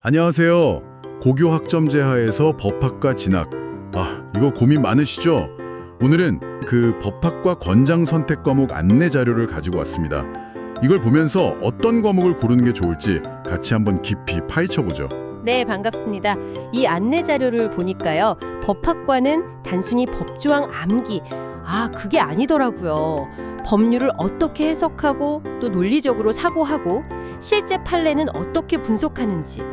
안녕하세요. 고교 학점제 하에서 법학과 진학. 이거 고민 많으시죠? 오늘은 그 법학과 권장 선택 과목 안내 자료를 가지고 왔습니다. 이걸 보면서 어떤 과목을 고르는 게 좋을지 같이 한번 깊이 파헤쳐보죠. 네, 반갑습니다. 이 안내 자료를 보니까요. 법학과는 단순히 법조항 암기, 그게 아니더라고요. 법률을 어떻게 해석하고 또 논리적으로 사고하고 실제 판례는 어떻게 분석하는지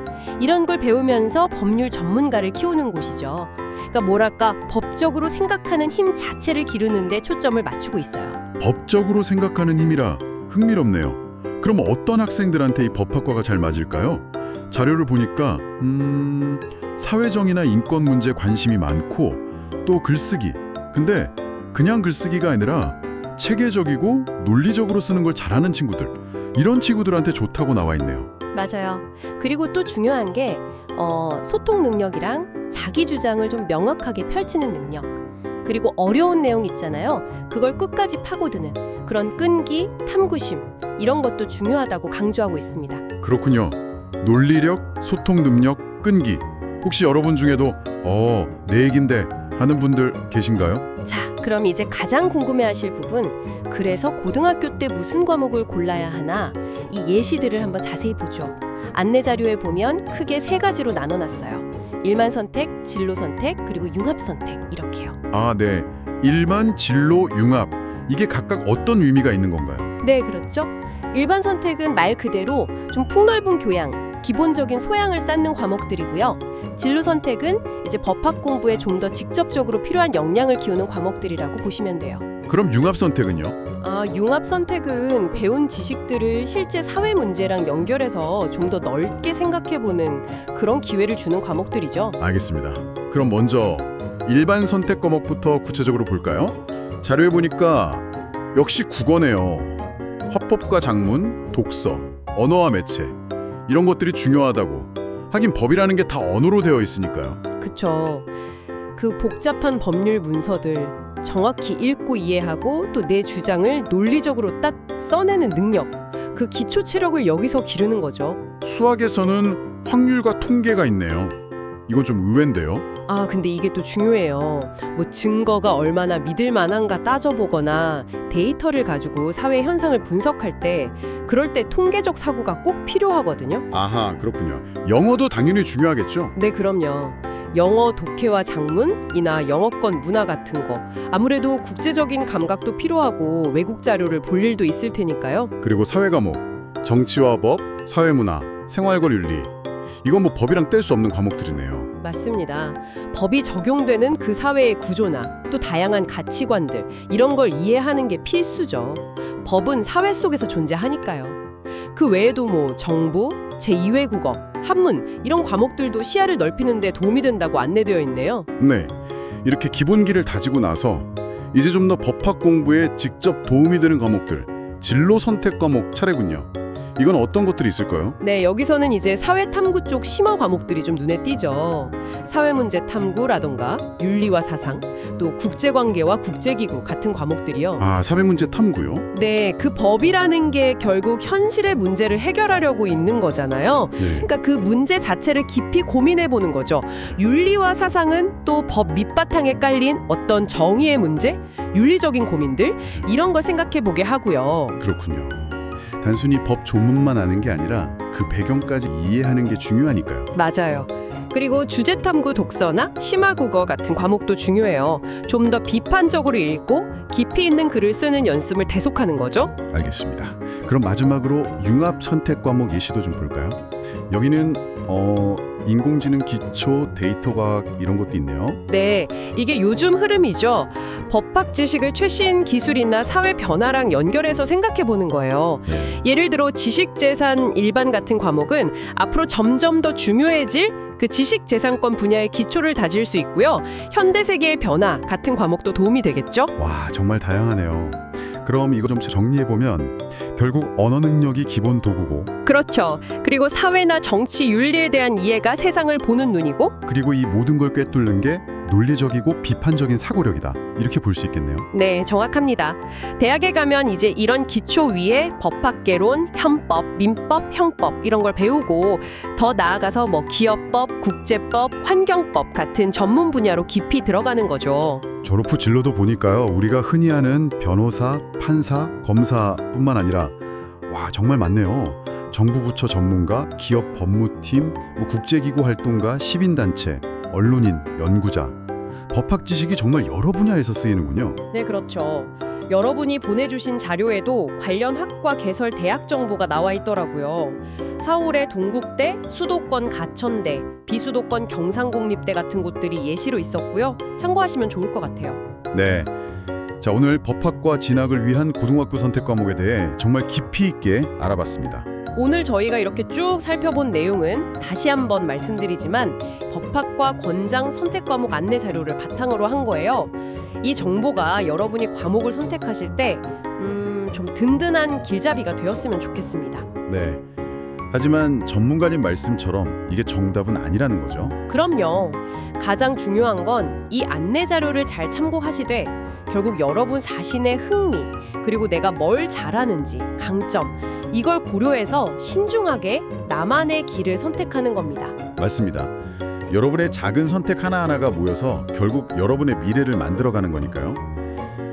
이런 걸 배우면서 법률 전문가를 키우는 곳이죠. 그러니까 법적으로 생각하는 힘 자체를 기르는 데 초점을 맞추고 있어요. 법적으로 생각하는 힘이라 흥미롭네요. 그럼 어떤 학생들한테 이 법학과가 잘 맞을까요? 자료를 보니까 사회정의나 인권 문제에 관심이 많고 또 글쓰기. 근데 그냥 글쓰기가 아니라 체계적이고 논리적으로 쓰는 걸 잘하는 친구들. 이런 친구들한테 좋다고 나와 있네요. 맞아요. 그리고 또 중요한 게 소통 능력이랑 자기 주장을 좀 명확하게 펼치는 능력. 그리고 어려운 내용 있잖아요. 그걸 끝까지 파고드는 그런 끈기, 탐구심 이런 것도 중요하다고 강조하고 있습니다. 그렇군요. 논리력, 소통 능력, 끈기. 혹시 여러분 중에도 내 얘긴데 하는 분들 계신가요? 자, 그럼 이제 가장 궁금해하실 부분, 그래서 고등학교 때 무슨 과목을 골라야 하나 이 예시들을 한번 자세히 보죠. 안내 자료에 보면 크게 세 가지로 나눠놨어요. 일반 선택, 진로 선택, 그리고 융합 선택 이렇게요. 네. 일반, 진로, 융합. 이게 각각 어떤 의미가 있는 건가요? 네, 그렇죠. 일반 선택은 말 그대로 좀 폭넓은 교양, 기본적인 소양을 쌓는 과목들이고요. 진로 선택은 이제 법학 공부에 좀 더 직접적으로 필요한 역량을 키우는 과목들이라고 보시면 돼요. 그럼 융합 선택은요? 융합 선택은 배운 지식들을 실제 사회 문제랑 연결해서 좀 더 넓게 생각해보는 그런 기회를 주는 과목들이죠. 알겠습니다. 그럼 먼저 일반 선택 과목부터 구체적으로 볼까요? 자료에 보니까 역시 국어네요. 화법과 작문, 독서, 언어와 매체 이런 것들이 중요하다고. 하긴 법이라는 게 다 언어로 되어 있으니까요. 그쵸. 그 복잡한 법률 문서들 정확히 읽고 이해하고 또 내 주장을 논리적으로 딱 써내는 능력. 그 기초 체력을 여기서 기르는 거죠. 수학에서는 확률과 통계가 있네요. 이건 좀 의외인데요. 근데 이게 또 중요해요. 뭐 증거가 얼마나 믿을 만한가 따져보거나 데이터를 가지고 사회 현상을 분석할 때 그럴 때 통계적 사고가 꼭 필요하거든요. 그렇군요. 영어도 당연히 중요하겠죠? 네, 그럼요. 영어 독해와 작문이나 영어권 문화 같은 거 아무래도 국제적인 감각도 필요하고 외국 자료를 볼 일도 있을 테니까요. 그리고 사회 과목, 정치와 법, 사회문화, 생활과 윤리. 이건 뭐 법이랑 뗄 수 없는 과목들이네요. 맞습니다. 법이 적용되는 그 사회의 구조나 또 다양한 가치관들 이런 걸 이해하는 게 필수죠. 법은 사회 속에서 존재하니까요. 그 외에도 뭐 정부, 제2외 국어, 한문 이런 과목들도 시야를 넓히는 데 도움이 된다고 안내되어 있네요. 네, 이렇게 기본기를 다지고 나서 이제 좀 더 법학 공부에 직접 도움이 되는 과목들, 진로 선택 과목 차례군요. 이건 어떤 것들이 있을까요? 네, 여기서는 이제 사회 탐구 쪽 심화 과목들이 좀 눈에 띄죠. 사회 문제 탐구라던가 윤리와 사상, 또 국제관계와 국제기구 같은 과목들이요. 사회 문제 탐구요? 네, 그 법이라는 게 결국 현실의 문제를 해결하려고 있는 거잖아요. 네. 그러니까 그 문제 자체를 깊이 고민해 보는 거죠. 윤리와 사상은 또 법 밑바탕에 깔린 어떤 정의의 문제, 윤리적인 고민들 이런 걸 생각해 보게 하고요. 그렇군요. 단순히 법 조문만 아는 게 아니라 그 배경까지 이해하는 게 중요하니까요. 맞아요. 그리고 주제 탐구 독서나 심화 국어 같은 과목도 중요해요. 좀 더 비판적으로 읽고 깊이 있는 글을 쓰는 연습을 계속하는 거죠. 알겠습니다. 그럼 마지막으로 융합 선택 과목 예시도 좀 볼까요? 여기는 인공지능 기초 데이터 과학 이런 것도 있네요. 네, 이게 요즘 흐름이죠. 법학 지식을 최신 기술이나 사회 변화랑 연결해서 생각해 보는 거예요. 예를 들어 지식재산 일반 같은 과목은 앞으로 점점 더 중요해질 그 지식재산권 분야의 기초를 다질 수 있고요. 현대 세계의 변화 같은 과목도 도움이 되겠죠. 와, 정말 다양하네요. 그럼 이거 좀 정리해보면 결국 언어 능력이 기본 도구고, 그렇죠. 그리고 사회나 정치, 윤리에 대한 이해가 세상을 보는 눈이고, 그리고 이 모든 걸 꿰뚫는 게 논리적이고 비판적인 사고력이다. 이렇게 볼 수 있겠네요. 네, 정확합니다. 대학에 가면 이제 이런 기초 위에 법학개론, 현법, 민법, 형법 이런 걸 배우고 더 나아가서 뭐 기업법, 국제법, 환경법 같은 전문 분야로 깊이 들어가는 거죠. 졸업 후 진로도 보니까요. 우리가 흔히 아는 변호사, 판사, 검사뿐만 아니라 와, 정말 많네요. 정부 부처 전문가, 기업 법무팀, 국제기구 활동가, 시민단체, 언론인, 연구자. 법학 지식이 정말 여러 분야에서 쓰이는군요. 네, 그렇죠. 여러분이 보내주신 자료에도 관련 학과 개설 대학 정보가 나와 있더라고요. 서울의 동국대, 수도권 가천대, 비수도권 경상국립대 같은 곳들이 예시로 있었고요. 참고하시면 좋을 것 같아요. 네. 자, 오늘 법학과 진학을 위한 고등학교 선택 과목에 대해 정말 깊이 있게 알아봤습니다. 오늘 저희가 이렇게 쭉 살펴본 내용은 다시 한번 말씀드리지만 법학과 권장 선택 과목 안내 자료를 바탕으로 한 거예요. 이 정보가 여러분이 과목을 선택하실 때 좀 든든한 길잡이가 되었으면 좋겠습니다. 네. 하지만 전문가님 말씀처럼 이게 정답은 아니라는 거죠. 그럼요. 가장 중요한 건 이 안내 자료를 잘 참고하시되 결국 여러분 자신의 흥미 그리고 내가 뭘 잘하는지 강점 이걸 고려해서 신중하게 나만의 길을 선택하는 겁니다. 맞습니다. 여러분의 작은 선택 하나하나가 모여서 결국 여러분의 미래를 만들어가는 거니까요.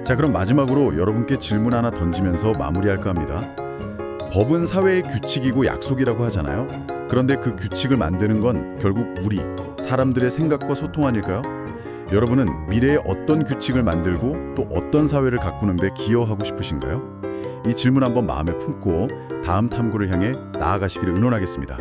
자, 그럼 마지막으로 여러분께 질문 하나 던지면서 마무리할까 합니다. 법은 사회의 규칙이고 약속이라고 하잖아요. 그런데 그 규칙을 만드는 건 결국 우리, 사람들의 생각과 소통 아닐까요? 여러분은 미래에 어떤 규칙을 만들고 또 어떤 사회를 가꾸는 데 기여하고 싶으신가요? 이 질문 한번 마음에 품고 다음 탐구를 향해 나아가시기를 응원하겠습니다.